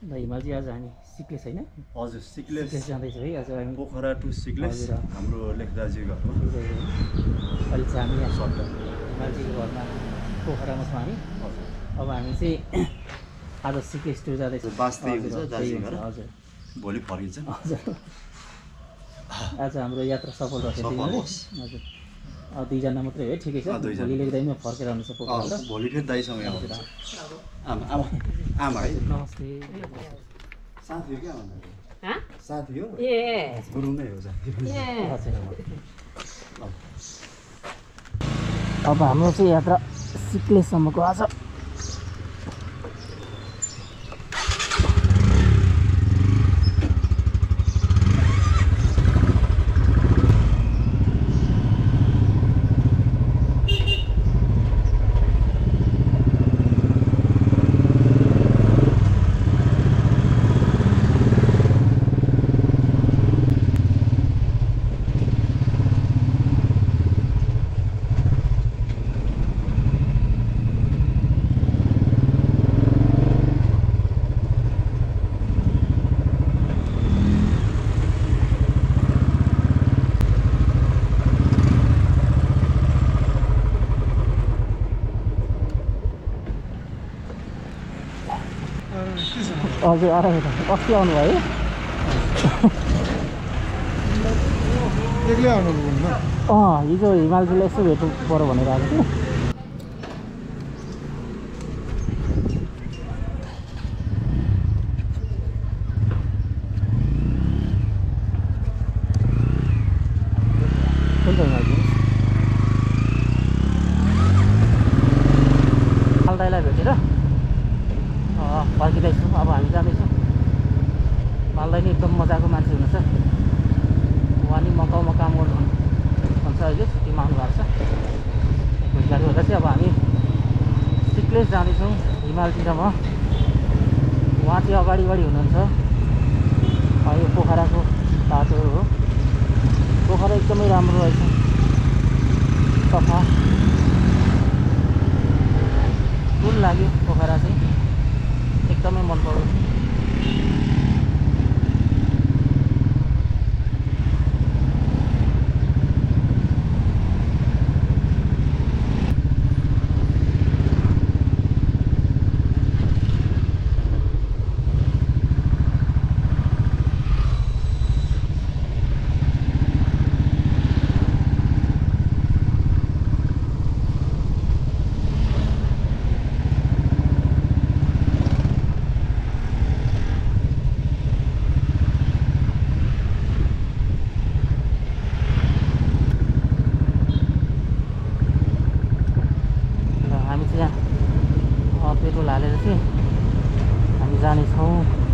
हिमालजी आज हामी सिक्लेस होइन हजुर सिक्लेस जाँदैछ है आज हामी पोखरा टु सिक्लेस हाम्रो लेखदाजीको घरमा अहिले चाहिँ हामी यहाँ हिमालजीको घरमा पोखरामा छौँ हामी अब हामी चाहिँ आज सिक्लेस टुर जाँदैछौँ हजुर भोलि फर्किन्छ हजुर आज हाम्रो यात्रा सफल भएको थियो हजुर दुईजना मात्रै हो ठिकै छ भोलि लेख्दैमा फर्केर आउनु छ पोखरा भोलि फेरि दाइसँग यहाँ हुन्छ आमा है नमस्ते साथी हो क्या साथी हो ए गुरुङ नै हो साथी अब हाम्रो चाहिँ यात्रा सिक्लेससम्मको आज हजुर आरामै छ अस्ति आउनुभयो एक्लै आउनुभयो हिजो हिमालजीलाई यसो भेट्नु पऱ्यो भनेर आएको थियो कुन चाहिँ हिमालजी दाइलाई भेटेर फर्किँदैछौँ अब हामी जाँदैछौँ मालदाई नि एकदम मजाको मान्छे हुनुहुन्छ उहाँ नि मकाउमा काम गर्नुहुन्छ अहिले छुट्टीमा आउनु भएको छ भेटघाट गर्दा चाहिँ अब हामी सिक्लेस जाँदैछौँ हिमालतिरमा उहाँ चाहिँ अगाडि हुनुहुन्छ यो पोखराको बाटोहरू हो पोखरा एकदमै राम्रो रहेछ सफा कुन लाग्यो पोखरा चाहिँ एकदमै मन पर्यो पेट्रोल हालेर चाहिँ हामी जानेछौँ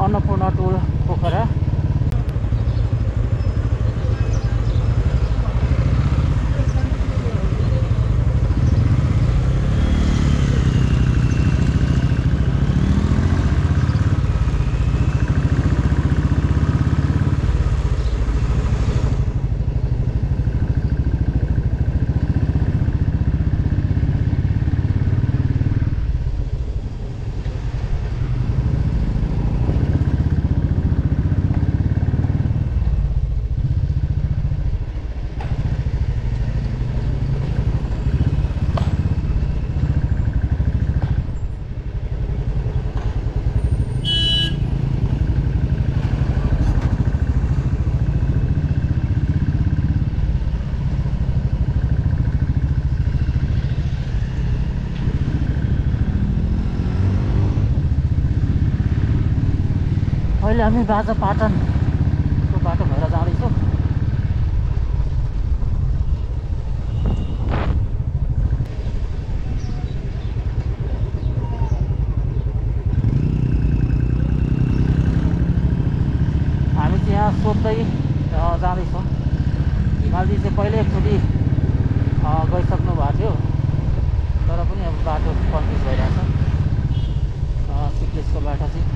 अन्नपूर्ण टोल पोखरा अहिले हामी बाजापाटनको बाटो भएर जाँदैछौँ जाँदैछौँ। हिमालजी चाहिँ पहिल्यै एकचोटि गइसक्नु भएको थियो, तर पनि अब बाटो कन्फ्युज भइरहेछ सिक्लेसको बाटो चाहिँ।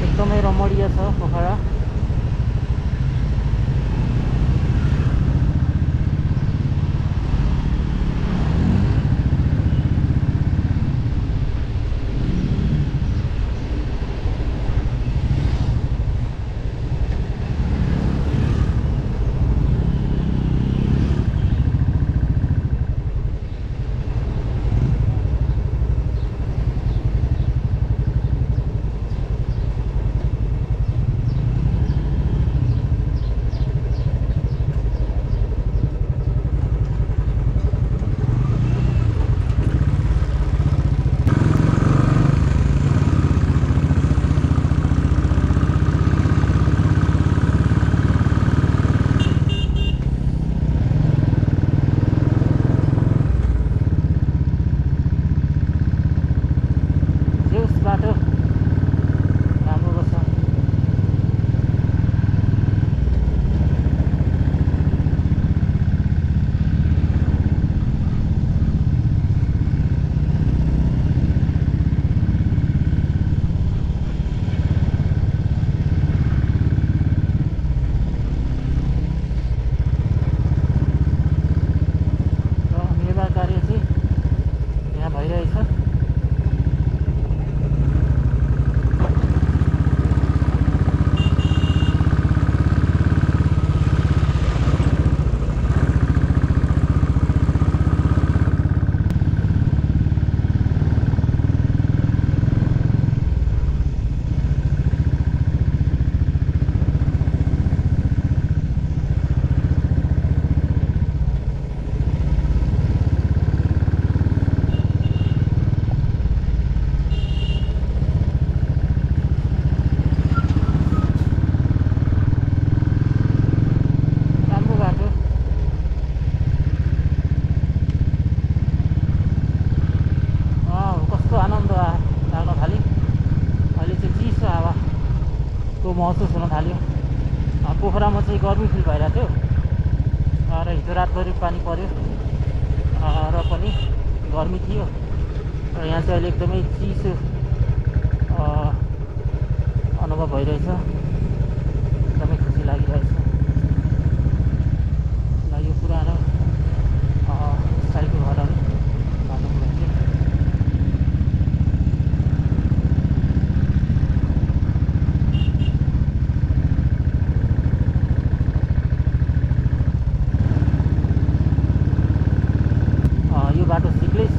एकदमै रमणीय छ पोखरा। बाटो राम्रो रहेछ। र निर्माण कार्य चाहिँ यहाँ भइरहेछ। महसुस हुन थाल्यो। पोखरामा चाहिँ गर्मी फिल भइरहेको थियो र हिजो रातभरि पानी पर्यो र पनि गर्मी थियो र यहाँ चाहिँ अहिले एकदमै चिसो अनुभव भइरहेछ। एकदमै खुसी लागिरहेछ। ल यो पुरानो स्टाइलको घरहरू बाटोमा रहन्थ्यो। बाटो सिक्लेस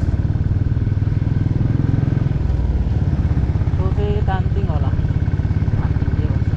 त्यो चाहिँ तानतिङ होला। तानतिङ के भन्छ।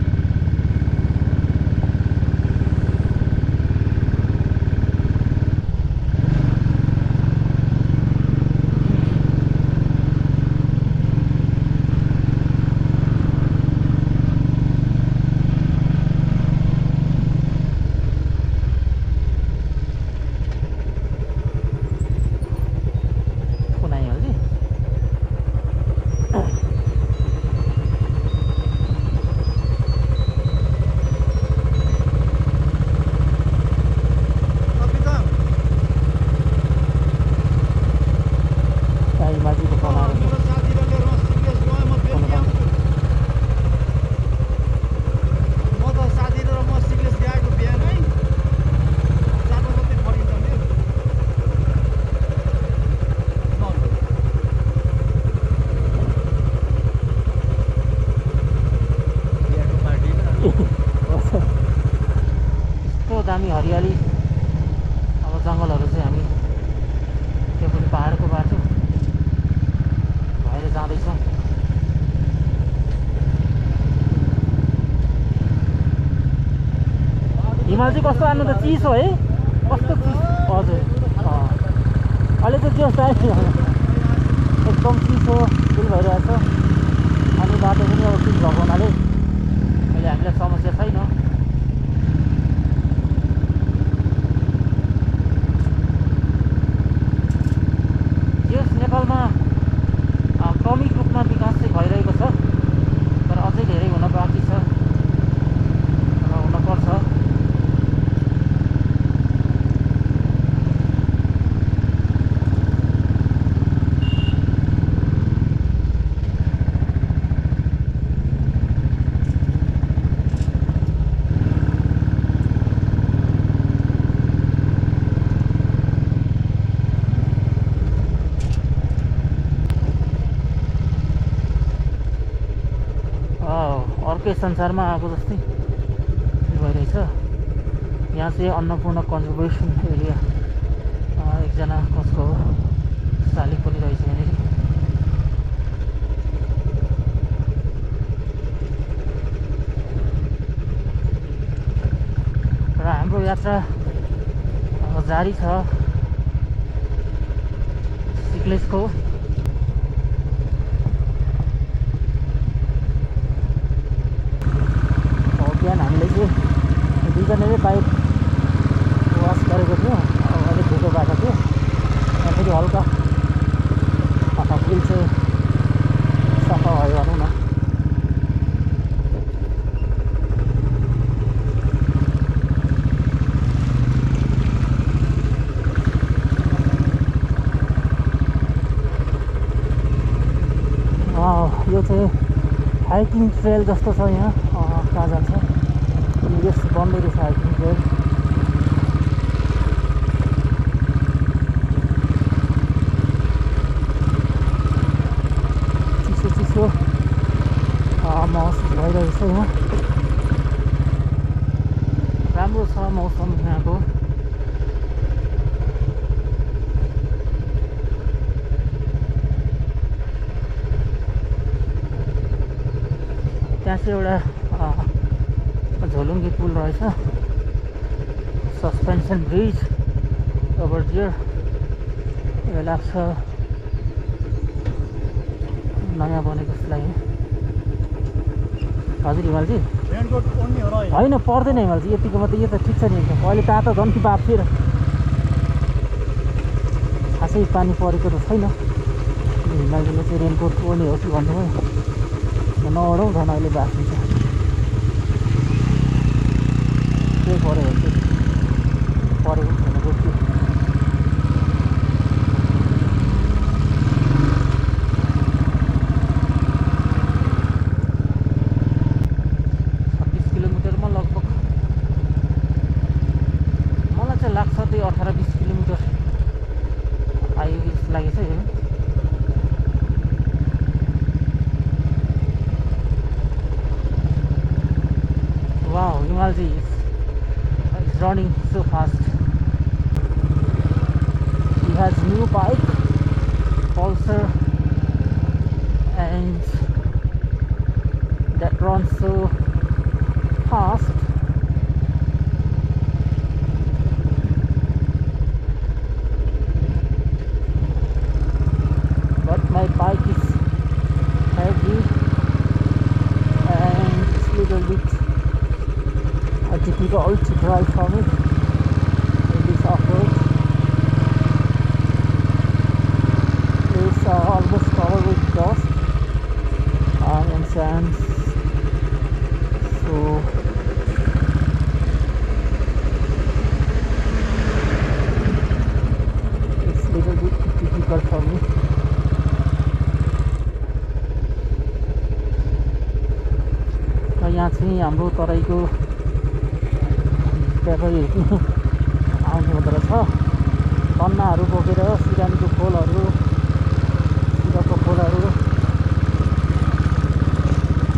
यस्तो दामी हरियाली अब जङ्गलहरू चाहिँ हामी त्यो पनि पहाडको बाटो भएर जाँदैछौँ। हिमाल चाहिँ कस्तो आउनु त चिसो है, कस्तो चिसो। हजुर अहिले चाहिँ जोस आयो। एकदम चिसो फिल भइरहेछ अनि बाटो पनि अब ठिक भएको हुनाले अहिले हामीलाई समस्या छैन। यस नेपालमा क्रमिक रूपमा विकास चाहिँ भइरहेको छ तर अझै धेरै हुन बाँकी छ र हुनपर्छ। अर्कै संसारमा आएको जस्तै भइरहेछ। यहाँ चाहिँ अन्नपूर्ण कन्जर्भेसन एरिया एकजना कसको हो शालिग पनि रहेछ यहाँनिर। र हाम्रो यात्रा जारी छ सिक्लेसको। बिहान हामीले चाहिँ दुईजनाले बाइक वास गरेको थियो, अब अलिक धुलो भएको थियो, फेरि हल्का व्हिल चाहिँ सफा भयो भनौँ न। यो चाहिँ हाइकिङ ट्रेल जस्तो छ यहाँ, कहाँ जान्छ यस बन्दै रहेछ हाइकिङ ट्रेल। चिसो चिसो महसुस भइरहेछ यहाँ, राम्रो छ मौसम यहाँको। त्यहाँ चाहिँ एउटा झोलुङ्गी पुल रहेछ, सस्पेन्सन ब्रिज ओभर दियर। यो लाग्छ नयाँ बनेको जस्तो लाग्यो। हजुर हिमालजी होइन पर्दैन हिमालजी, यतिको मात्रै यो त ठिक छ नि। अहिले तातो झन् बाफ थियो र खासै पानी परेको त छैन। हिमालजीले चाहिँ रेनकोट ओर्ने हो कि भन्नुभयो, नओढौँ झन् अहिले बाफ हुन्छ। के पऱ्यो भने चाहिँ परेको छैन रोक्यो। 26 किलोमिटरमा लगभग मलाई चाहिँ लाग्छ त्यही 18-20 किलोमिटर आयो जस्तो लागेछ यो। Wow, Himalji is running so fast. He has new bike, Pulsar, and that runs so fast. But my bike is heavy and it's little bit difficult to drive for me in this off-road. It's almost covered with dust and sand, so it's little bit difficult for me. यहाँ चाहिँ हाम्रो तराईको व्यापारीहरू आउनु हुँदो रहेछ, कन्नाहरू बोकेर सिरानीको खोलहरू, सिरको खोलहरू।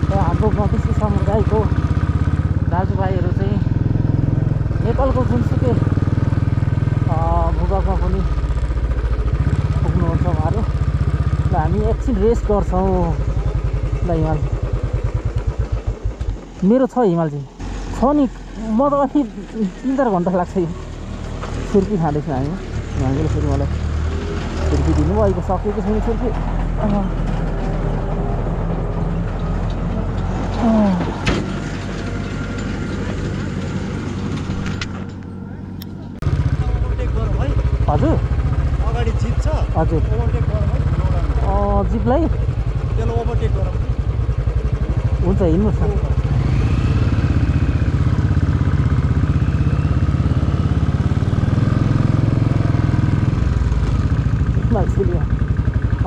र हाम्रो मधेसी समुदायको दाजुभाइहरू चाहिँ नेपालको जुनसुकै भूभागमा पनि पुग्नुहुन्छ उहाँहरू। ल हामी एकछिन रेस्ट गर्छौँ। ल हिमाल मेरो छ, हिमालजी छ नि, म त अघि 3-4 घन्टा लाग्छ। यो छुर्पी खाँदैछु हामी, हिमालजीले फेरि मलाई छुर्पी दिनुभयो, अहिले सकेको छैन छुर्पी। हजुर अगाडि जिप छ हजुर ओभरटेक गरौँ है जिपलाई त्यसलाई ओभरटेक गरौँ हुन्छ हिँड्नुहोस् न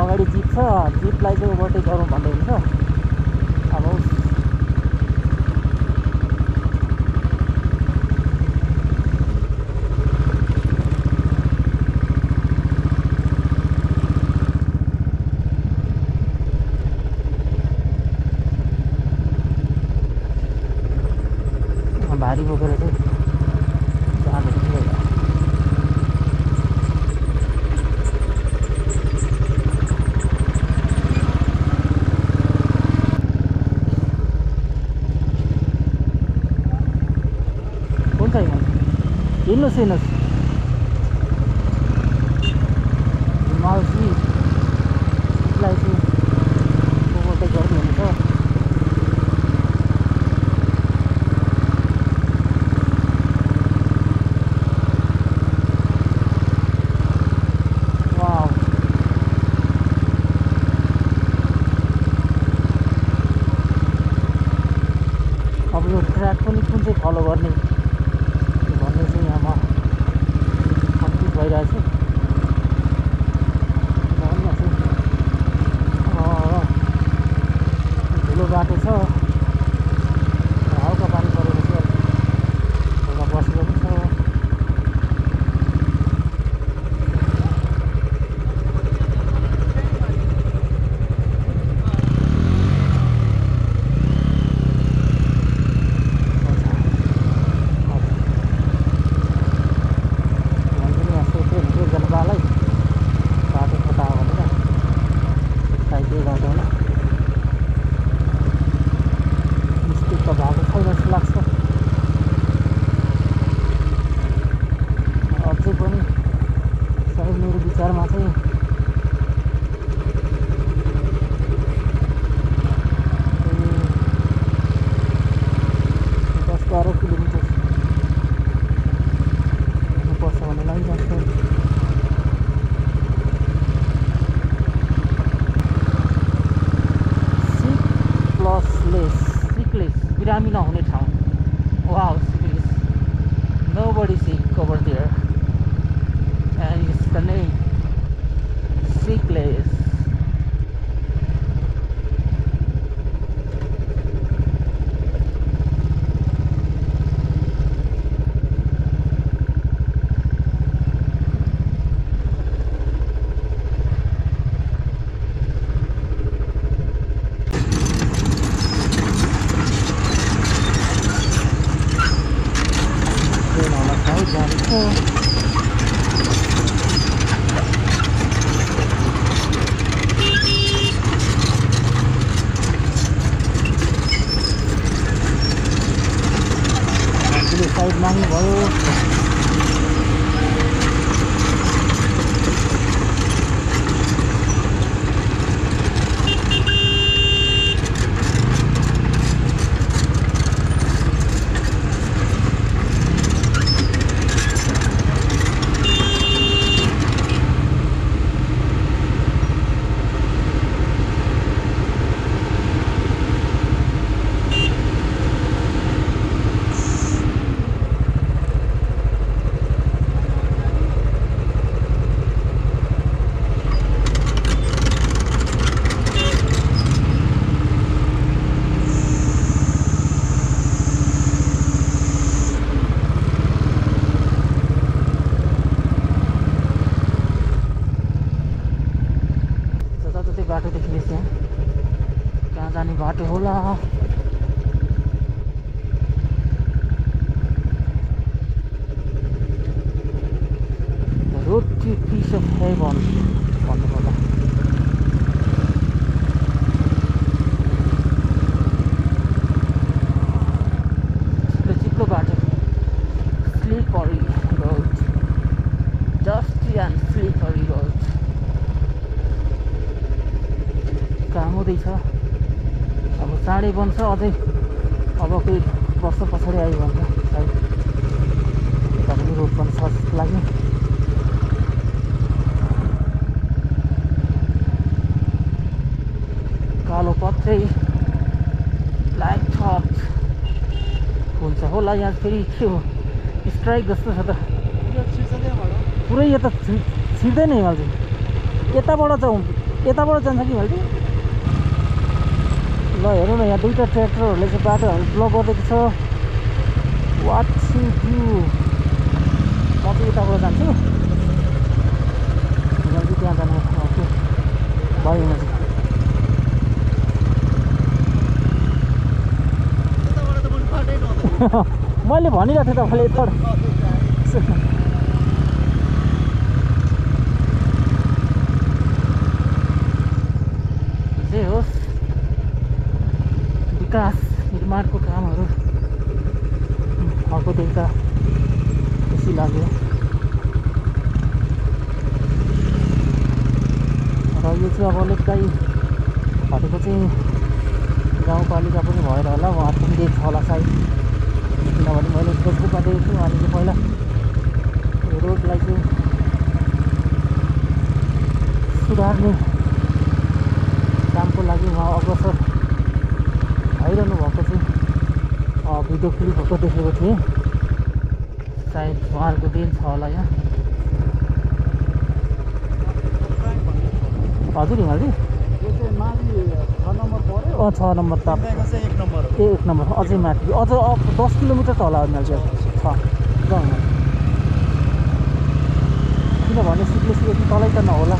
अगाडि जिप छ जिपलाई चाहिँ ओभरटेक गरौँ भन्दै हुन्छ अब भारी बोकेर चाहिँ जाँदैछ हुन्छ हिँड्नुहोस् हिँड्नुहोस् हिमालसीलाई चाहिँ ओभरटेक गर्नुहुन्छ अब यो ट्र्याक पनि कुन चाहिँ फलो गर्ने भन्ने चाहिँ यहाँ म कन्फ्युज भइरहेको छु धुलो बाटो छ हल्का पानी परेको छ हल्का बसेको पनि छ विचारमा चाहिँ 10-12 किलोमिटर पर्छ भन्ने लागिरहेको छ सिकलेस बिरामी नहुने ठाउँ wow Sickles nobody sick over there and it's the name Sickles. Side माग्नु भयो बाटो देखिने त्यहाँ कहाँ जाने बाटो होला road to piece of heaven भन्नु पर्ला चिप्लो बाटो slippery road dusty and slippery road बन्दैछ अब चाँडै बन्छ अझै अब केही वर्ष पछाडि आयो भने सायद यता पनि रोड बन्छ जस्तो लाग्यो कालो पत्रै ब्ल्याक टप हुन्छ होला यहाँ फेरि के हो स्ट्राइक जस्तो छ त पुरै यो त छिर्दैन हिमाल चाहिँ यताबाट जान्छ कि हिमाल चाहिँ ल हेरौँ न यहाँ दुईवटा ट्र्याक्टरहरूले चाहिँ बाटोहरू ब्लक गरिदिएको छ वाट टु डु म चाहिँ यताबाट जान्छु हिमाल चाहिँ त्यहाँ जानु ओके बारीमा चाहिँ मैले भनिरहेको थिएँ तपाईँले यताबाट जे होस् विकास निर्माणको कामहरू अर्को देख्दा खुसी लाग्यो र यो चाहिँ अब अलिकति भनेको चाहिँ गाउँपालिका पनि भएर होला उहाँहरू पनि देख्छ होला सायद किनभने मैले फेसबुकमा देखेको छु उहाँले चाहिँ पहिला यो रोडलाई चाहिँ सुधार्ने कामको लागि उहाँ अग्रसर भइरहनु भएको चाहिँ भिडियो क्लिपहरू देखेको थिएँ सायद उहाँहरूको देन छ होला यहाँ हजुर हिमालजी 6 नम्बर ताप ए 1 नम्बर अझै माथि अझ 10 किलोमिटर त होला हिमालजी छ किनभने सिक्लेसी यति तलै त नहोला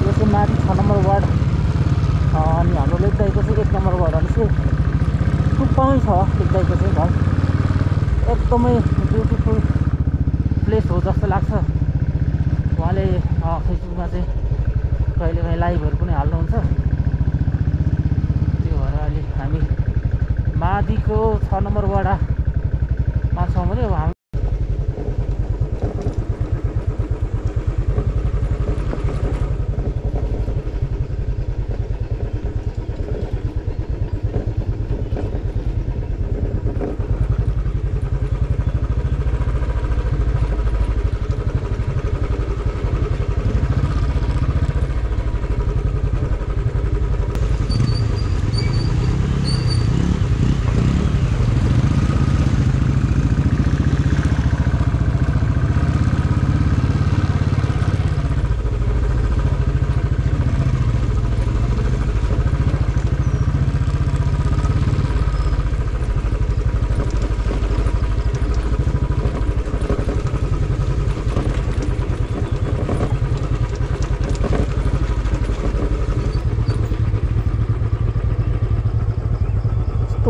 यो चाहिँ माथि 6 नम्बर वार्ड अनि हाम्रो लेखदाईको चाहिँ 1 नम्बर वार्ड अनि चाहिँ टुप्पामै छ लेखदाईको चाहिँ घर एकदमै ब्युटिफुल प्लेस हो जस्तो लाग्छ उहाँले फेसबुकमा चाहिँ कहिलेकाहीँ लाइभहरू पनि हाल्नुहुन्छ त्यो भएर अहिले हामी माथिको 6 नम्बर वार्डमा छौँ भने अब हामी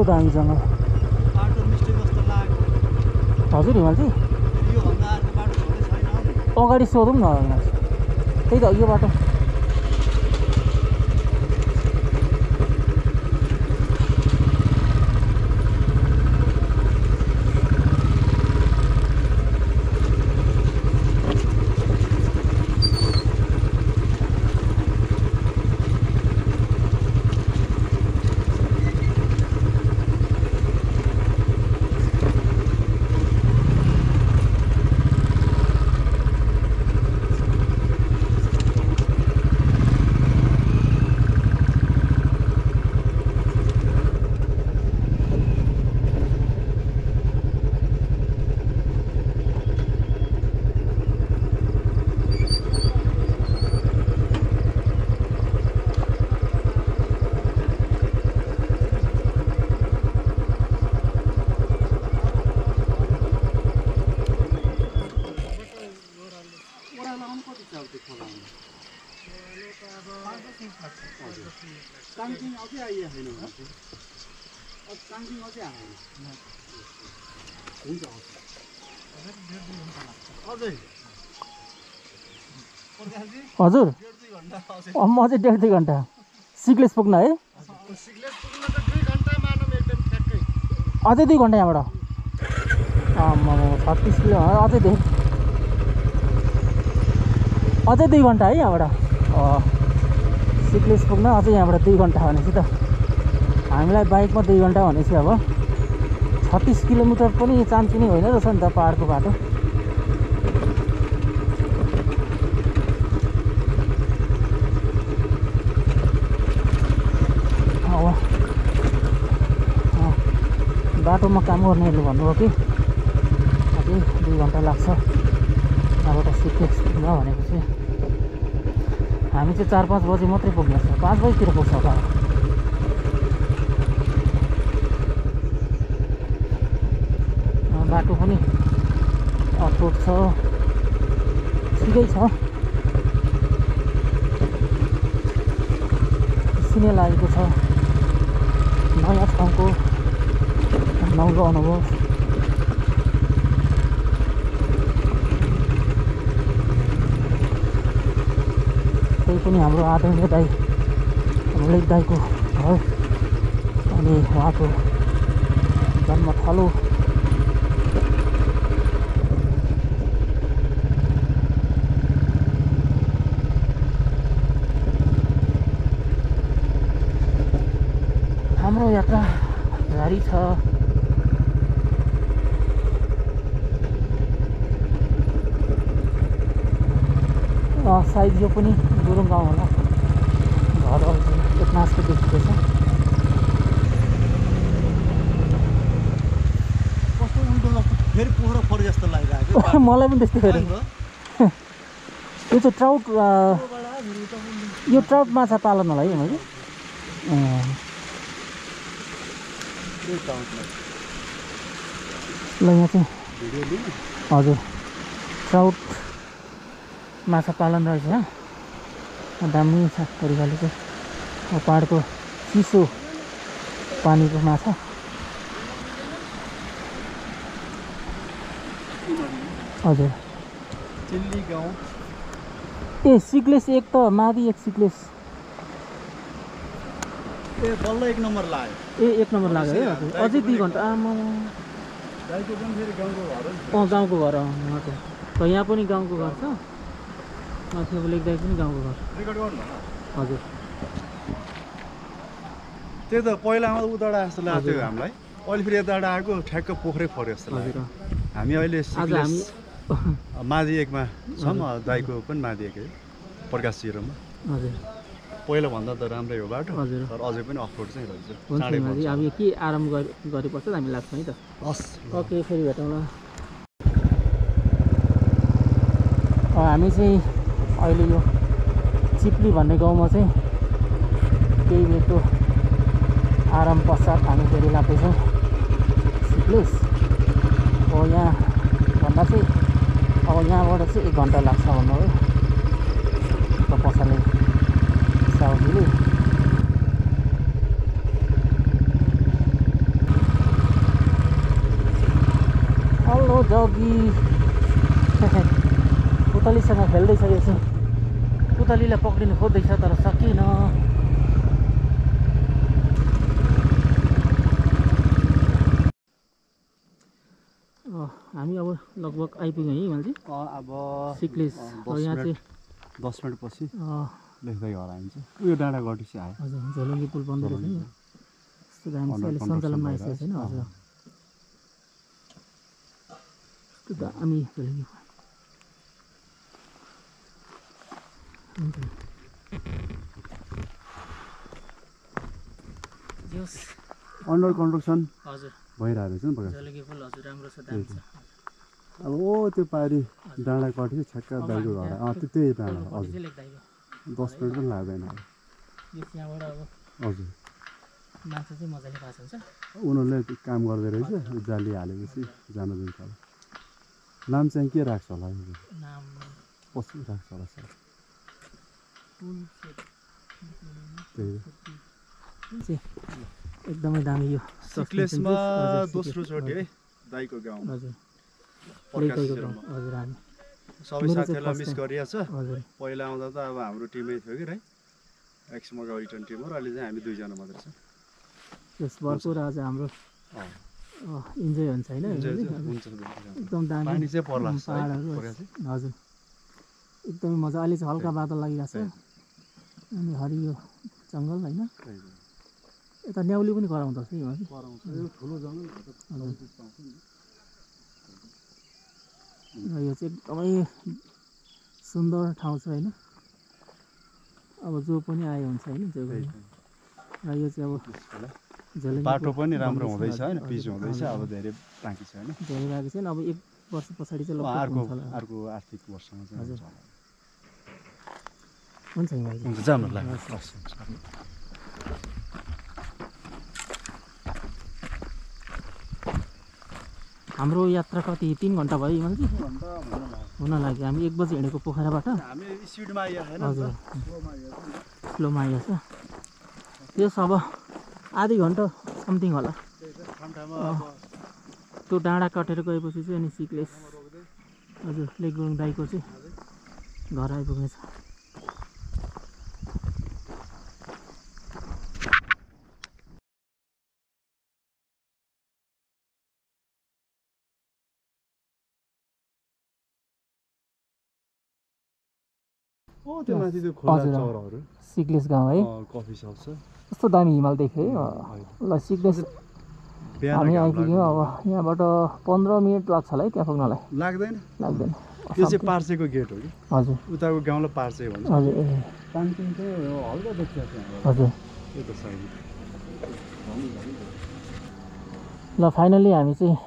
दामी जङ्गल हजुर हिमालजी अगाडि सोधौँ न त्यही त यो बाटो हजुर म चाहिँ 1.5-2 घन्टा सिक्लेस पुग्न है अझै 2 घन्टा यहाँबाट 36 किलो अझै 2 घन्टा है यहाँबाट सिक्लेस पुग्न अझै यहाँबाट 2 घन्टा भनेपछि त हामीलाई बाइकमा 2 घन्टा भनेपछि अब 36 किलोमिटर पनि चान्चु नै होइन रहेछ नि त पहाडको बाटो। बाटोमा काम गर्नेहरूले भन्नुभयो कि अझै 2 घन्टा लाग्छ यहाँबाट सिक्लेस पुग्न भनेपछि हामी चाहिँ 4-5 बजे मात्रै पुग्ने छ, 5 बजीतिर पुग्छ होला। बाटो पनि अफरोड छ, ठिकै छ, सिने लागेको छ। नयाँ ठाउँको नौलो अनुभव। त्यही पनि हाम्रो आदरणीय दाइ लेक दाइको घर अनि उहाँको जन्मथलो। हाम्रो यात्रा जारी छ। सायद यो पनि गुरुङ गाउँ होला। घर एकनासको देखिँदैछ। कस्तो उल्टो फेरि पोखरा परे जस्तो लागिरहेको मलाई पनि त्यस्तै फेरि। यो चाहिँ ट्राउट, यो ट्राउट माछा पालन होला है मैले। ल यहाँ चाहिँ हजुर ट्राउट माछा पालन रहेछ। दामी छ तरिकाले चाहिँ। पहाडको चिसो पानीको माछा। हजुर चिल्ली गाउँ। ए सिक्लेस एक त माथि एक सिक्लेस। ए बल्ल 1 नम्बर लाग्यो। ए 1 नम्बर लाग्यो है। हजुर अझै 2 घन्टा। आमा दाइको पनि फेरि गाउँको घर हो नि। गाउँको घर हजुर। त यहाँ पनि गाउँको घर छ। माथि अब लेक दाइ पनि गाउँको घर। रेकर्ड गर्नु न। हजुर त्यही त पहिला आउँदा उताबाट जस्तो लाग्थ्यो हामीलाई। अहिले फेरि यताबाट आएको ठ्याक्क पोखरै पऱ्यो जस्तो लाग्यो। हामी अहिले सिक्लेस माथि 1 मा छौँ। दाइको पनि माथि 1 है, प्रकाश जिरोमा। हजुर पहिला भन्दा त राम्रै हो बाटो। हजुर तर अझै पनि अफरोड चाहिँ रहेछ। हुन्छ अब यो के आराम गरेपछि हामी लाग्छ नि त। हस् ओके फेरि भेटौँला। हामी चाहिँ अहिले यो चिप्ली भन्ने गाउँमा चाहिँ केही बेरको आराम पश्चात हामी फेरि लाग्दैछौँ सिक्लेस। अब यहाँ भन्दा चाहिँ अब यहाँबाट चाहिँ 1 घन्टा लाग्छ भन्नु हो पछाडि साउजीले। हेलो जगी। पुतलीसँग खेल्दैछ यो चाहिँ। पुतलीलाई पक्रिनु खोज्दैछ तर सकिन। हामी अब लगभग आइपुग्यौँ है मैले अब सिक्लेस। यहाँ चाहिँ 10 मिनट पछि लेख्दै घर आइन्छ। उयो डाँडा गटेपछि आयो। हजुर झोलुङ्गी पुल बन्द रहेछ नि। यस्तो दामी छ अहिले सञ्चालनमा आइसकेको छैन। हजुर यस्तो दामी झोलुङ्गी पुल। अन्डर कन्स्ट्रक्सन हजुर भइरहेको रहेछ नि प्रकाश। झोलुङ्गी पुल हजुर राम्रो छ, दामी छ। अब त्यो पारि डाँडा कटेपछि छ्याक्क दाइको घर त्यही डाँडा। हजुर 10 मिनट पनि लाग्दैन। यो त्यहाँबाट अब हजुर मान्छे चाहिँ मजाले पाएको हुन्छ। उनीहरूले काम गर्दै रहेछ। जाली हालेपछि जान दिन्छ होला। नाम चाहिँ के राख्छ होला? नाम पछि राख्छ होला सर। एकदमै दामी यो सिक्लेसमा दोस्रो चोटि है दाइको गाउँ। हजुर प्रकाश जिरोमा। हजुर हामी सबै साथीहरूलाई मिस गरिएको छ। हजुर पहिला आउँदा त अब हाम्रो टिमै थियो कि एक्समोगा रिटर्न टिम हो। अहिले चाहिँ हामी 2 जना मात्रै छ। यस भरपुर आज हाम्रो इन्जोय हुन्छ होइन। एकदम दामी पानी चाहिँ पर्ला पहाडहरू। हजुर एकदमै मजा। अहिले चाहिँ हल्का बादल लागिरहेको छ। अनि हरियो जङ्गल होइन त्यही हो। यता न्याउली पनि कराउँदो रहेछ यो कि कराउँछ यो ठुलो जङ्गल हो त सब्जी पाउँछ नि र यो चाहिँ एकदमै सुन्दर ठाउँ छ होइन अब जो पनि आयो हुन्छ होइन जो त्यही पनि र यो चाहिँ अब त्यसको झेलेङ्गीको बाटो पनि राम्रो बन्दैछ, हुँदैछ होइन हजुर, पिच हजुर, हुँदैछ हजुर, अब धेरै बाँकी छ होइन धेरै भएको छैन अब 1 वर्ष पछाडि चाहिँ लगभग अर्को हुन्छ होला अर्को आर्थिक वर्षमा चाहिँ हजुर। हुन्छ होला। हुन्छ हिमालजी हुन्छ जानु ल हस्, हस्, हुन्छ। हाम्रो यात्रा कति 3 घन्टा भयो हिमालजी हुन लाग्यो हामी 1 बजे हिँडेको पोखराबाट हामी स्पिडमा आइया हैन हजुर स्लोमा आइया स्लोमा आइया छ त्यस अब आधी घन्टा समथिङ होला ठन्डामा अब त्यो डाँडा कटेर गएपछि चाहिँ अनि सिक्लेस हजुर लेकगुरुङ दाइको चाहिँ घर आइपुग्नेछ त्यो माथि त्यो खोला हजुर चौरहरू सिक्लेस गाउँ है कफी सप छ कस्तो दामी हिमाल देख्यो है ल सिक्लेस हामी आइपुग्यौँ अब यहाँबाट 15 मिनट लाग्छ होला है त्यहाँ पुग्नलाई लाग्दैन लाग्दैन त्यो चाहिँ पार्सेको गेट हो कि हजुर उताको गाउँलाई पार्से भन्छ हजुर ए पानपिङ चाहिँ हल्का देखिया छ हजुर यो त सही ल फाइनली हामी चाहिँ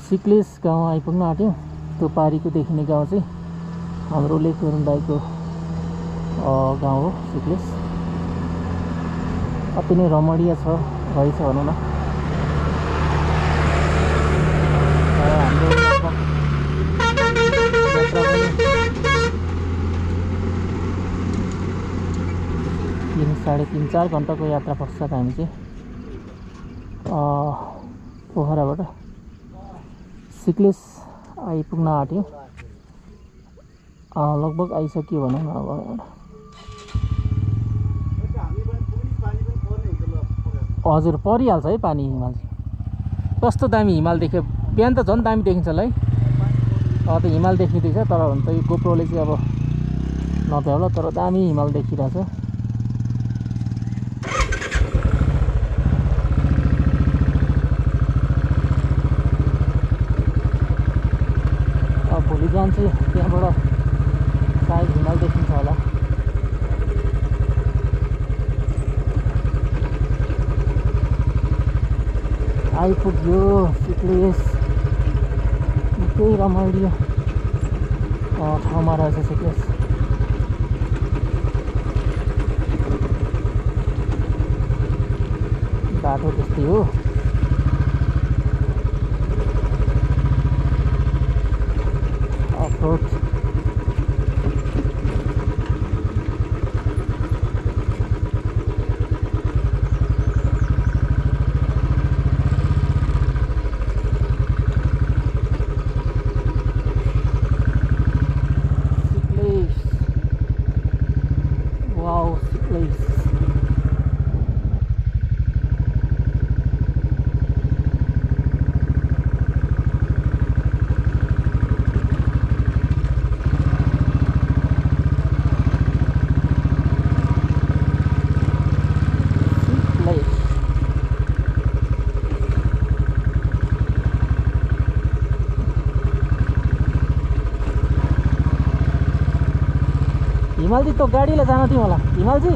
सिक्लेस गाउँ आइपुग्न आँट्यौँ त्यो पारीको देखिने गाउँ चाहिँ हाम्रो लेकगुरुङ दाइको गाउँ हो सिक्लेस अति नै रमणीय छ रहेछ भनौँ न हाम्रो लगभग यात्रा पनि 3-3.5-4 घन्टाको यात्रा पश्चात हामी चाहिँ पोखराबाट सिक्लेस आइपुग्न आँट्यौँ लगभग आइसक्यो भनौँ न अब हजुर परिहाल्छ है पानी हिमाल कस्तो दामी हिमाल देख्यो बिहान त झन् दामी देखिन्छ होला है त हिमाल देखिँदैछ तर हुन त यो गोप्रोले चाहिँ अब नभ्या होला तर दामी हिमाल देखिरहेछ अब भोलि बिहान चाहिँ त्यहाँबाट सायद हिमाल देखिन्छ होला आइपुग्यो सिक्लेस निकै रमाइलो ठाउँमा रहेछ सिक्लेस बाटो त्यस्तै हो अफरोड हिमालजी तो गाडीले जान दिउँ होला हिमालजी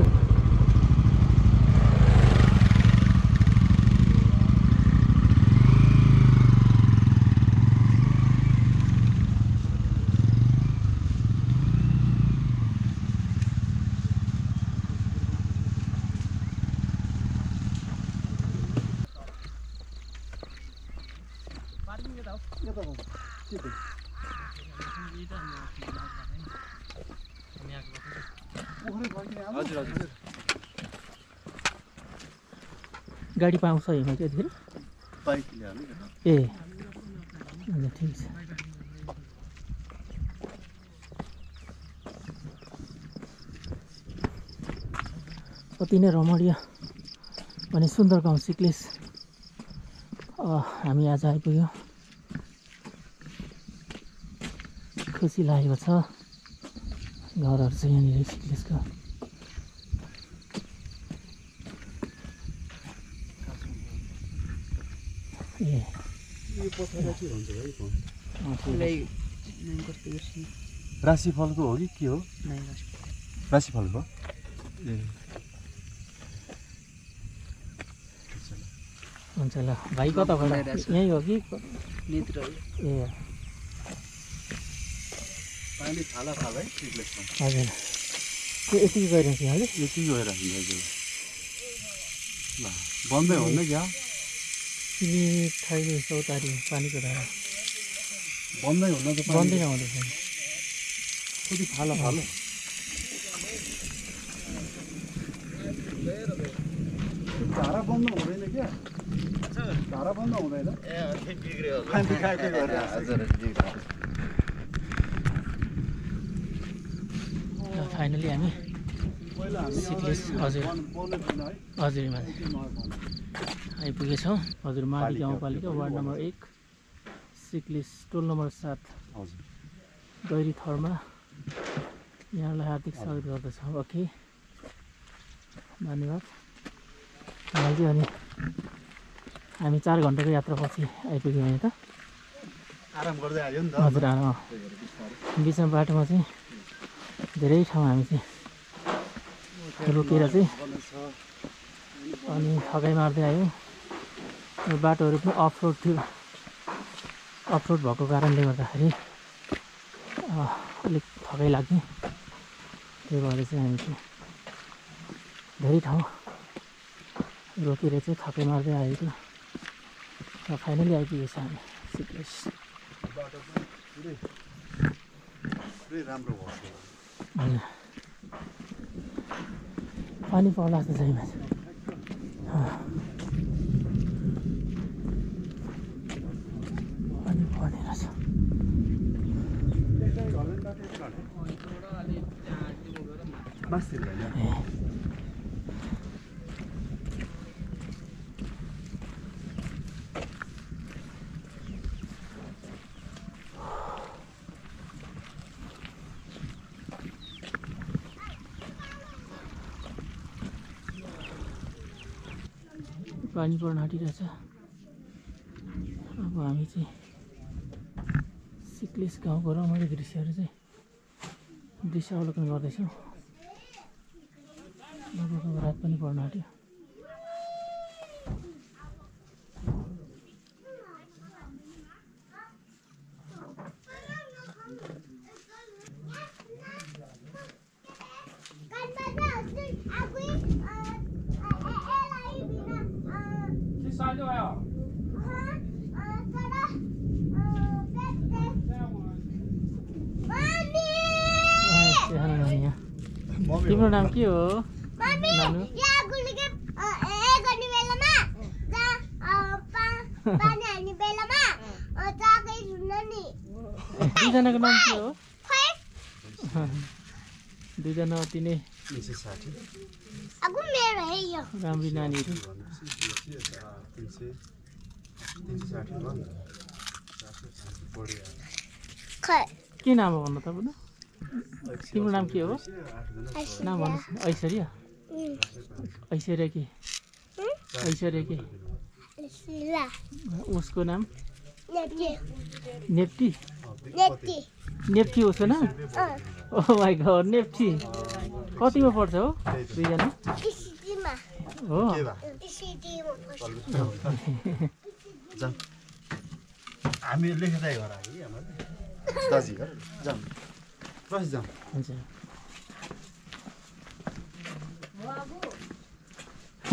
हजुर हजुर गाडी पाउँछ हिमाल त्यतिखेर बाइकले हाल्नु ए हजुर ठिक छ अति नै रमणीय अनि सुन्दर गाउँ सिक्लेस हामी आज आइपुग्यौँ खुसी लागेको छ घरहरू चाहिँ यहाँनिर सिक्लेसको ए यो पोखरा के हुन्छ है फोन यसलाई कस्तो गर्छ राशिफलको हो कि के हो राशिफलको ए हुन्छ ल भाइ कताबाट यहीँ हो कि नेत्र ए पानी थाला थाला है सिक्लेसमा हजुर त्यो यति गइरहेको थियो हजुर यति गएर हजुर ल बन्दै हो नि क्या तिमी थैले चौतारी पानीको धारा बन्दै हुन त बन्दै नहुँदैछ कति फालो फालो धारा बन्द हुँदैन क्या धारा बन्द हुँदैन ए बिग्रियो पानी खाएकै गरेर हजुर फाइनली हामी पहिला हामी सिक्लेस हजुर हजुर माथि आइपुगेछौँ हजुर माथि गाउँपालिका वार्ड नम्बर 1 सिक्लेस टोल नम्बर 7 हजुर गैरी थरमा यहाँलाई हार्दिक स्वागत गर्दछौँ ओके धन्यवाद अहिले अनि हामी 4 घन्टाको यात्रापछि आइपुग्यौँ यहाँ त आराम गर्दै आयो नि त हजुर आराम बिचमा बाटोमा चाहिँ धेरै ठाउँ हामी चाहिँ रोकेर चाहिँ अनि थकाइ मार्दै आयौँ यो बाटोहरू पनि अफरोड थियो अफरोड भएको कारणले गर्दाखेरि अलिक थकाइ लाग्ने त्यही भएर चाहिँ हामी चाहिँ धेरै ठाउँ रोकेर चाहिँ थकाइ मार्दै आएको र फाइनली आइपुगेछ हामी सिक्लेस बाटो पनि पुरै राम्रो भएको पानी पर्ला जस्तो छ यहाँ पानी पर्ने रहेछ मास्तिर होइन पानी पर्न आँटिरहेछ अब हामी चाहिँ सिक्लेस गाउँको रमाइलो दृश्यहरू चाहिँ दृश्य अवलोकन गर्दैछौँ लगभग रात पनि पर्न आँट्यो तिम्रो नाम के हो नानु दुईजनाको नाम के हो दुईजना अति नै राम्री नानीहरू के नाम हो भन्नु तपाईँको तिम्रो नाम के हो नाम भन्नुहोस् ऐश्वर्या ऐश्वर्या के ऐश्वर्या के उसको नाम नेप्टी नेप्टी उसको नाम ओ माइ गॉड नेप्टी कतिमा पढ्छ हो दुईजना हो हामी लेख्दै गर दाजी घर जाउँ बस जाउँ हुन्छ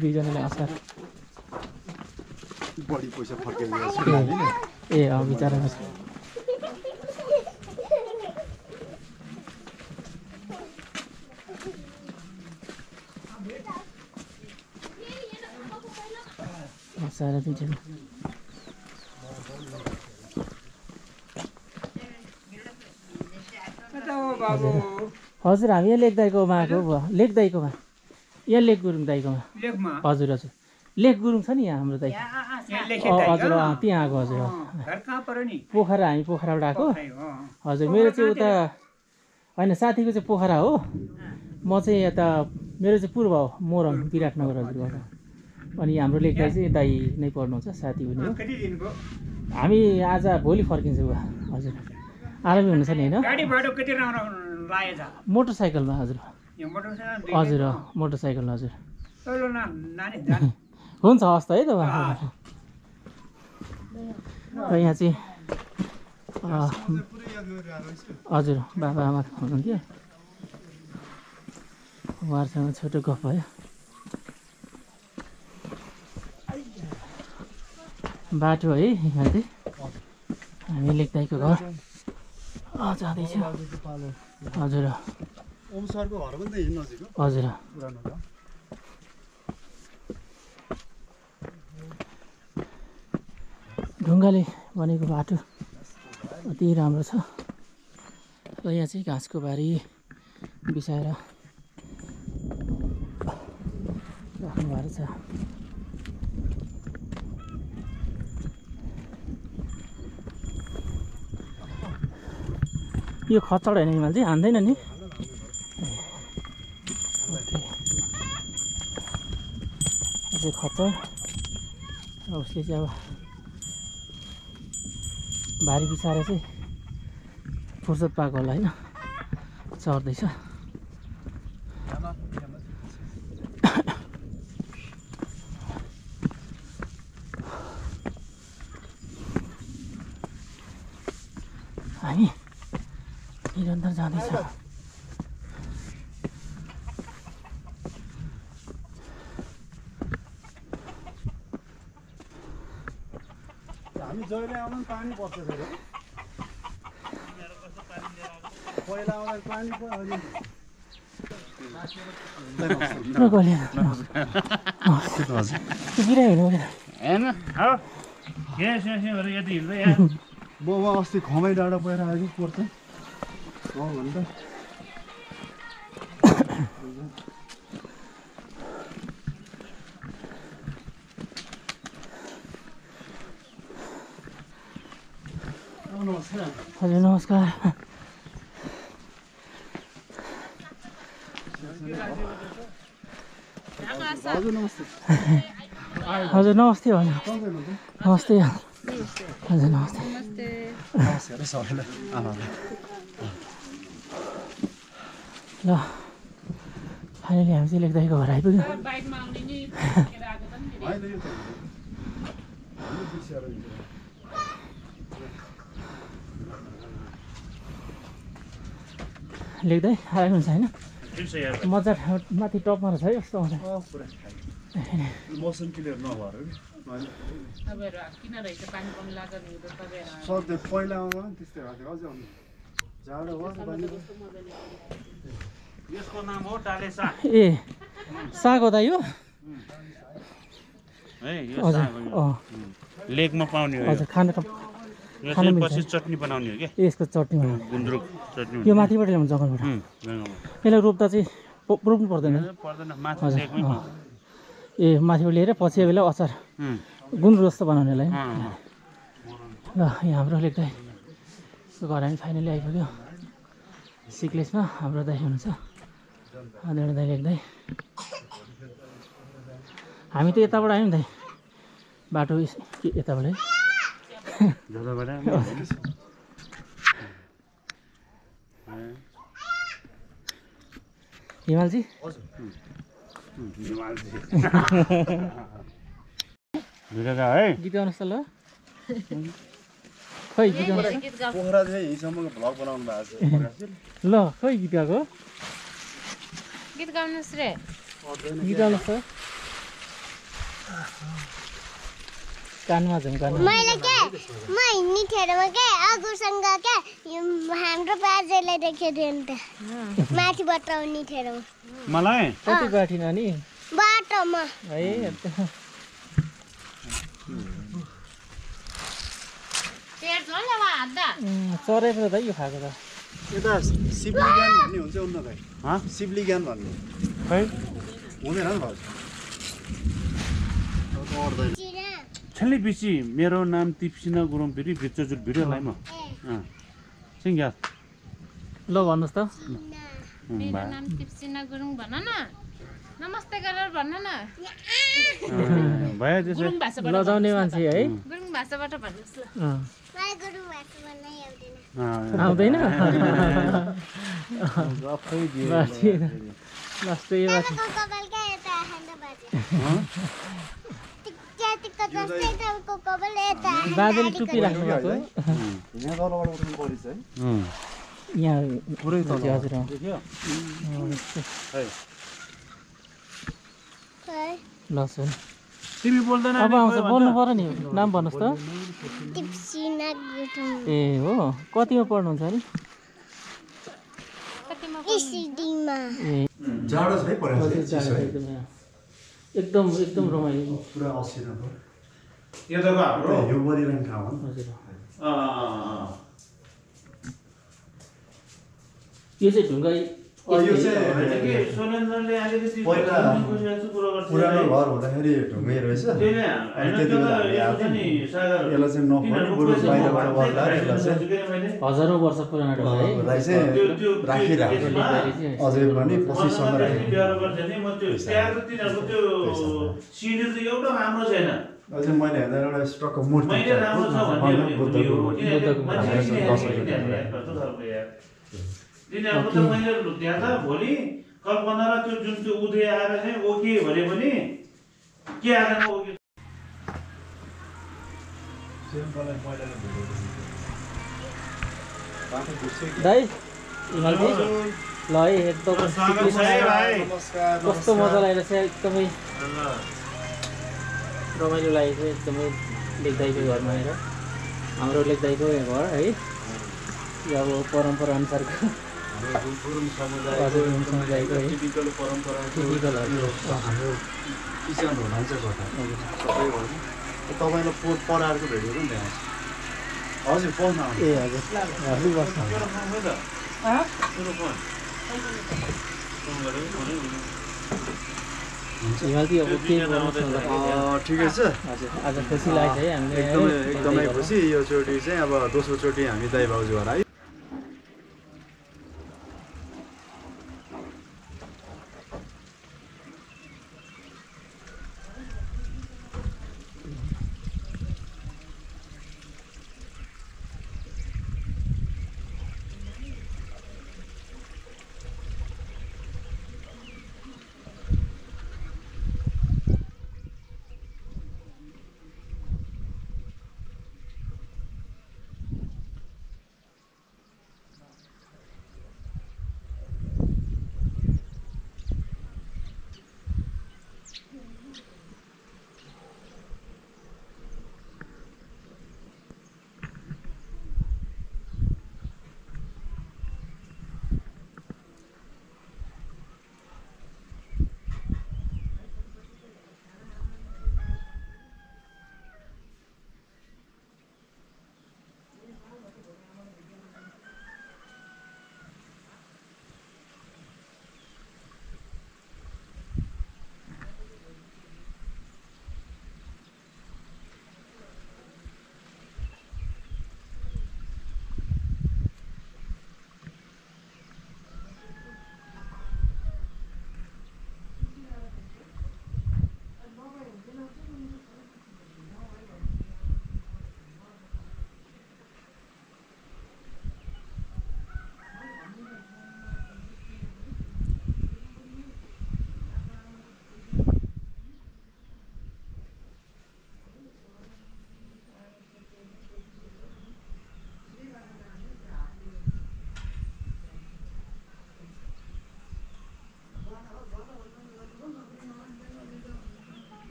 दुईजनाले हँसार बढी पैसा फर्केर ए अँ बिचरा हँसाएर दुईजना हजुर हामी यहाँ लेख दाइकोमा आएको लेख दाइकोमा यहाँ लेख गुरुङ दाइकोमा हजुर हजुर लेख गुरुङ छ नि यहाँ हाम्रो दाइ हजुर त्यहाँ आएको हजुर पोखरा हामी पोखराबाट आएको हजुर मेरो चाहिँ उता होइन साथीको चाहिँ पोखरा हो म चाहिँ यता मेरो चाहिँ पूर्व हो मोरङ विराटनगर हजुरबाट अनि हाम्रो लेख्दा चाहिँ दाई नै पढ्नुहुन्छ, साथी हुने हो। हामी आज भोलि फर्किन्छौँ हजुर। आरामै हुनुहुन्छ नि होइन? मोटरसाइकलमा हजुर हजुर मोटरसाइकलमा हजुर। हुन्छ हस् त है त यहाँ चाहिँ हजुर बाबा आमा हुनुहुन्थ्यो, उहाँहरूसँग छोटो गफ भयो। बाटो है यहाँ चाहिँ हामी लेख्दाईको घर जाँदैछ हजुर ओम सरको घर पनि त यही नजिक हो हजुर। पुरानो घर। ढुङ्गाले बनेको बाटो अति राम्रो छ र यहाँ चाहिँ घाँसको बारी बिसाएर राख्नु भएको छ। यो खच्चड होइन हिमाल चाहिँ हान्दैन नि? अझै खच्चड उसले चाहिँ अब भारी बिसाएर चाहिँ फुर्सद पाएको होला होइन, चढ्दैछ। हामी निरन्तर जाँदैछ। हामी जहिले आउँदा पनि पानी पर्छ फेरि पहिला आउँदा पानी पर्छ। म अस्ति खमै डाँडा पहिर आएको पर्छ भन्दा हजुर नमस्कार। हजुर नमस्ते। हजुर नमस्ते भन्नु। नमस्ते हजुर नमस्ते। नमस्ते सबैलाई। ल फाइनली हामी चाहिँ लेख्दाको घर आइपुग्यो। लेख्दै आएको हुन्छ होइन? मजा माथि टपमा छ है कस्तो आउँछ। मौसम क्लियर नभएर सधैँ पहिला आउँदा पनि त्यस्तै भएको थियो। अझै जाडो भयो। यसको नाम हो टाले साग। ए साग हो त यो? है यो हजुर साग हो। लेकमा पाउने हो हजुर। खाना यो चाहिँ पछि चटनी बनाउने हो के? यसको चटनी बनाउनु। गुन्द्रुक चटनी। यो माथिबाट ल्याउनु जङ्गलबाट? यसलाई रोप्दा चाहिँ रोप्नु पर्दैन? पर्दैन, माथि लेकमै पाउँछ। ए माथिबाट लिएर पछि बेला अचार गुन्द्रुक जस्तो बनाउनेलाई। ल यहाँ हाम्रो लेख्दै घर हामी फाइनली आइपुग्यो। सिक्लेसमा हाम्रो दाइ हुनुहुन्छ, आदरणीय दाइ लेख्दै। हामी त यताबाट आयौँ नि दाइ, बाटो यताबाटै। हिमालजी है गीत गाउनुहोस् त ल। खै गीत गाउनुहोस् पोखरा चाहिँ यहीँसम्मको भ्लग बनाउनु भएको छ। ल खै गीत गाएको? गीत गाउनुहोस् रे। गीत गाउनुहोस् त। कानमा झुम्कानु। मैले के म हिँड्ने ठेरमा के अगुसँग के हाम्रो बाजेलाई देखेँ नि त माथिबाट आउने ठेरमा। मलाई कति बाठी नानी? बाटोमा है चरे पो त यो खाएको त। यता सिप्ली ज्ञान भन्ने हुन्छ उन्न भाइ। सिप्ली ज्ञान भन्ने खै हुँदैन नि भाइ। छल्ली बिची मेरो नाम तिप्सिना गुरुङ फेरि भित्रजुल भिडियोलाई म सिङ्ग्या ल भन्नुहोस् त। मेरो नाम तिप्सिना गुरुङ भन न। नमस्ते गरेर भन्न न भयो त्यसो गुरुङ भाषाबाट लजाउने मान्छे है गुरुङ भाषाबाट भन्नुहोस् ल मलाई गुरुङ भाषा भन्नै आउँदैन आउँदैन गफै दियो नस्तै तपाईँको कपाल क्या यता आएन बाजे टिक्का जस्तै तपाईँको कपाल यता आएन बाजेले टुपी राख्नु भएको यहाँ तलबाट उठ्नु परेछ है यहाँ पुरै तल हजुर देख्यो लसुन तिमी बोल्दैन अब आउँछ बोल्नु पर्यो नि नाम भन्नुहोस् त टिप्सिना गुरुङ ए हो कतिमा पढ्नुहुन्छ नि इसिडीमा ए जाडो छ है परेको चिसो है एकदम एकदम रमाइलो पुरा 80 नम्बर यो त हाम्रो यो बरिरहने ठाउँ हो हजुर अँ यो चाहिँ ढुङ्गा यो चाहिँ के सोनेन्द्रले अलिकति पहिला बुझिरहेको छु कुरो गर्छ पुरानो घर हुँदाखेरि ढुङ्गे रहेछ त्यसले अनि त्यति बेला हामीले यसलाई हाल्थ्यौँ नि। सागर यसलाई चाहिँ नफोड्नु बरु बाहिरबाट गर्दा यसलाई चाहिँ हजारौँ वर्ष पुरानो ढुङ्गा है लाई चाहिँ राखिराख्यो अझै पनि पछिसम्म राखेको बिहार गर्छ नि म त्यो त्यहाँको तिनीहरूको त्यो सिनियर चाहिँ एउटा राम्रो छैन अझै मैले हेर्दा एउटा स्टक मूर्ति मैले राम्रो छ भन्ने हो बुद्धको तिनीहरूको त मैले त्यहाँ त भोलि कल्पना र त्यो जुन त्यो उदय आएर चाहिँ ओके भने पनि के आएर ओके दाइ हिमालजी ल है एकदम कस्तो मजा लागेको छ एकदमै रमाइलो लागेको छ एकदमै लेख्दाइको घरमा आएर हाम्रो लेख्दाइको घर है यो अब परम्परा अनुसारको गुरुङ समुदाय हजुर समुदायको है टिपिकल परम्परा टिपिकलहरू हाम्रो किसान हुनुहुन्छ कता सबै भन्नु तपाईँलाई परारको भेटेको नि त्यहाँ हजुर पाउन आउँछ ए हजुर हजुर बस्छ हिमालजी अब के ठिकै छ हजुर आज खुसी लाग्छ है हामीले एकदमै खुसी यो चोटि चाहिँ अब दोस्रो चोटि हामी दाइ भाउजू घर आयो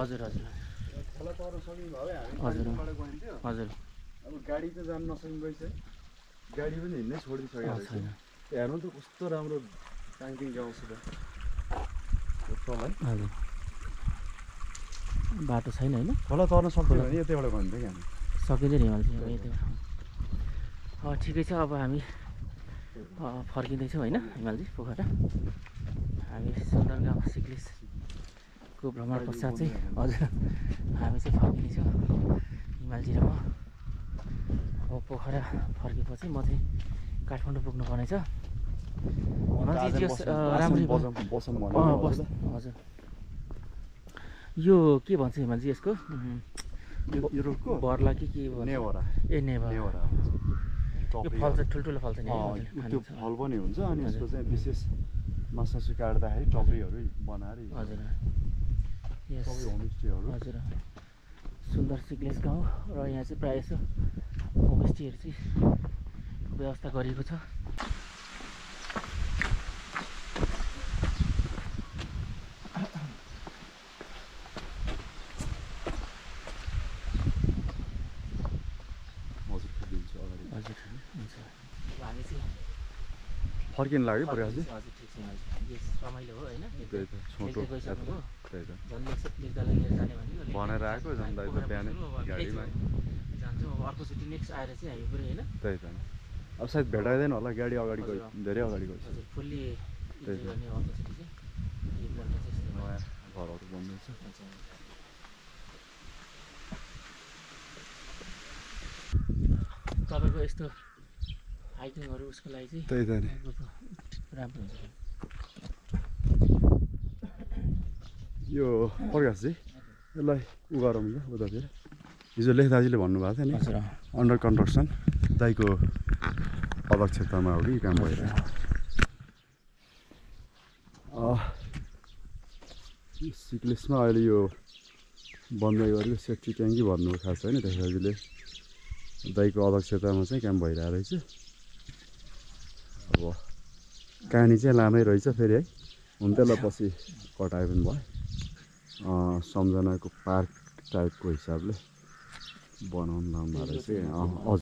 हजुर हजुर खोला तर्न सकिनु भयो हामी हजुर। गाडीबाट गइन्थ्यो हजुर अब गाडी त जान नसकेपछि चाहिँ गाडी पनि हिँड्नै छोडिसकेको रहेछ छैन हेर्नु त कस्तो राम्रो ट्याङ्किङ गाउँछ त तल है हजुर बाटो छैन होइन खोला तर्न सक्दैन भने यतैबाट गइन्थ्यो कि हामी सकिँदैन हिमालजी अब यति ठिकै छ अब हामी फर्किँदैछौँ होइन हिमालजी पोखरा हामी हामी सुन्दरगाउँ सिक्लिसको भ्रमण पश्चात चाहिँ हजुर हामी चाहिँ फर्किनेछौँ हिमालजी र म। अब पोखरा फर्केपछि म चाहिँ काठमाडौँ पुग्नुपर्ने छ। राम्ररी हजुर यो के भन्छ हिमालजी यसको यो रुखको बर्ला कि के भन्छ? नेवरा ए नेभर नेवरा यो फल चाहिँ ठुल्ठुलो फल छ नि त्यो फल पनि हुन्छ अनि यसको चाहिँ विशेष मासु काट्दाखेरि टप्रीहरू बनाएर हजुर यस सबै होमस्टेहरू हजुर सुन्दर सिक्लेस गाउँ र यहाँ चाहिँ प्रायः जसो होमस्टेहरू चाहिँ व्यवस्था गरिएको छ। हजुर हुन्छ हामी चाहिँ फर्किनु लाग्यो प्रकाश जी हजुर ठिक छ हजुर यस रमाइलो हो होइन त्यही त छोटो गइसक्नुभयो त्यही त झन् लेख्दालाई लिएर जाने भनेको भनेर आएको झन् दाइ त बिहानै गाडीमा जान्छौँ अब अर्कोचोटि नेक्स्ट आएर चाहिँ हामी पुरै होइन त्यही त अब सायद भेटाइँदैन होला गाडी अगाडि गयो धेरै अगाडि गयो हजुर फुल्ली त्यही त। गर्ने अर्कोचोटि चाहिँ एकपल्ट चाहिँ यस्तो भयो। नयाँ घरहरू बन्दैछ हुन्छ। तपाईँको यस्तो हाइकिङहरू उसको लागि चाहिँ त्यही त नि राम्रो हुन्छ। यो प्रकाशजी यसलाई उ गरौँ क्या उतातिर हिजो लेख दाजुले भन्नुभएको थियो नि हजुर अन्डर कन्स्ट्रक्सन दाइको अध्यक्षतामा हो कि काम भइरहेको सिक्लिसमा अहिले यो बन्दै गरेको सेफ्टी ट्याङ्की भन्नु खास छैन लेख दाजुले दाइको अध्यक्षतामा चाहिँ काम भइरहेको रहेछ। अब कहानी चाहिँ लामै रहेछ फेरि है हुन त्यसलाई पछि कटाए पनि भयो सम्झनाको पार्क टाइपको हिसाबले बनाउनु लाउनु रहेछ।